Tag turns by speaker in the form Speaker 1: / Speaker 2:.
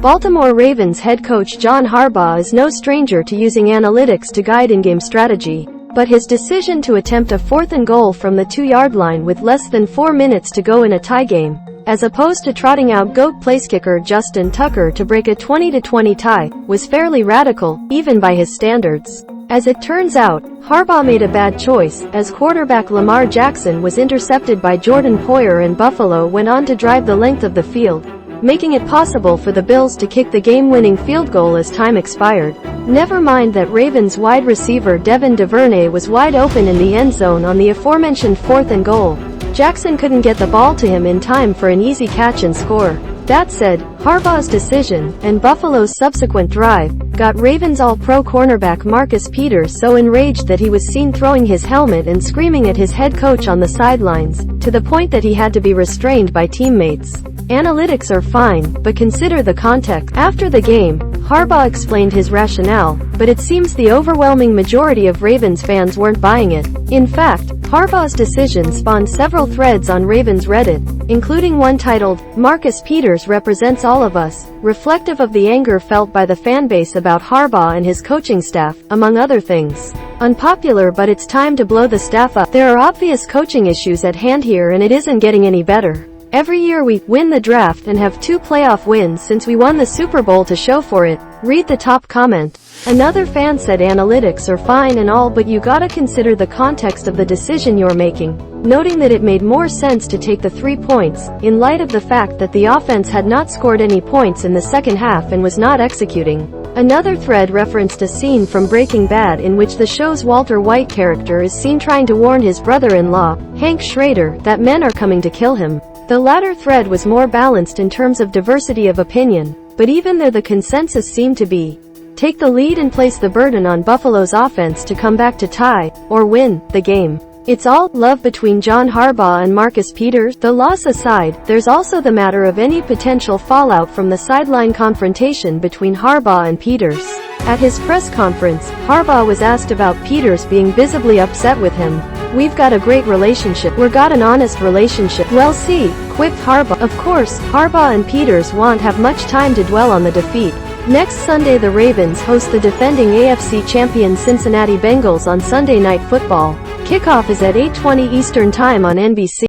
Speaker 1: Baltimore Ravens head coach John Harbaugh is no stranger to using analytics to guide in-game strategy, but his decision to attempt a 4th and goal from the 2-yard line with less than 4 minutes to go in a tie game, as opposed to trotting out GOAT placekicker Justin Tucker to break a 20-20 tie, was fairly radical, even by his standards. As it turns out, Harbaugh made a bad choice, as quarterback Lamar Jackson was intercepted by Jordan Poyer and Buffalo went on to drive the length of the field, making it possible for the Bills to kick the game-winning field goal as time expired. Never mind that Ravens wide receiver Devin Duvernay was wide open in the end zone on the aforementioned 4th and goal. Jackson couldn't get the ball to him in time for an easy catch and score. That said, Harbaugh's decision, and Buffalo's subsequent drive, got Ravens All-Pro cornerback Marcus Peters so enraged that he was seen throwing his helmet and screaming at his head coach on the sidelines, to the point that he had to be restrained by teammates. Analytics are fine, but consider the context. After the game, Harbaugh explained his rationale, but it seems the overwhelming majority of Ravens fans weren't buying it. In fact, Harbaugh's decision spawned several threads on Ravens Reddit, including one titled, "Marcus Peters represents all of us," reflective of the anger felt by the fanbase about Harbaugh and his coaching staff, among other things. Unpopular, but it's time to blow the staff up. There are obvious coaching issues at hand here, and it isn't getting any better. Every year we win the draft and have 2 playoff wins since we won the Super Bowl to show for it. Read the top comment. Another fan said analytics are fine and all, but you gotta consider the context of the decision you're making, noting that it made more sense to take the 3 points, in light of the fact that the offense had not scored any points in the second half and was not executing. Another thread referenced a scene from Breaking Bad in which the show's Walter White character is seen trying to warn his brother-in-law, Hank Schrader, that men are coming to kill him. The latter thread was more balanced in terms of diversity of opinion, but even there the consensus seemed to be, take the lead and place the burden on Buffalo's offense to come back to tie, or win, the game. It's all love between John Harbaugh and Marcus Peters. The loss aside, there's also the matter of any potential fallout from the sideline confrontation between Harbaugh and Peters. At his press conference, Harbaugh was asked about Peters being visibly upset with him. "We've got a great relationship. We've got an honest relationship." "Well, see," quipped Harbaugh. Of course, Harbaugh and Peters won't have much time to dwell on the defeat. Next Sunday the Ravens host the defending AFC champion Cincinnati Bengals on Sunday Night Football. Kickoff is at 8:20 Eastern Time on NBC.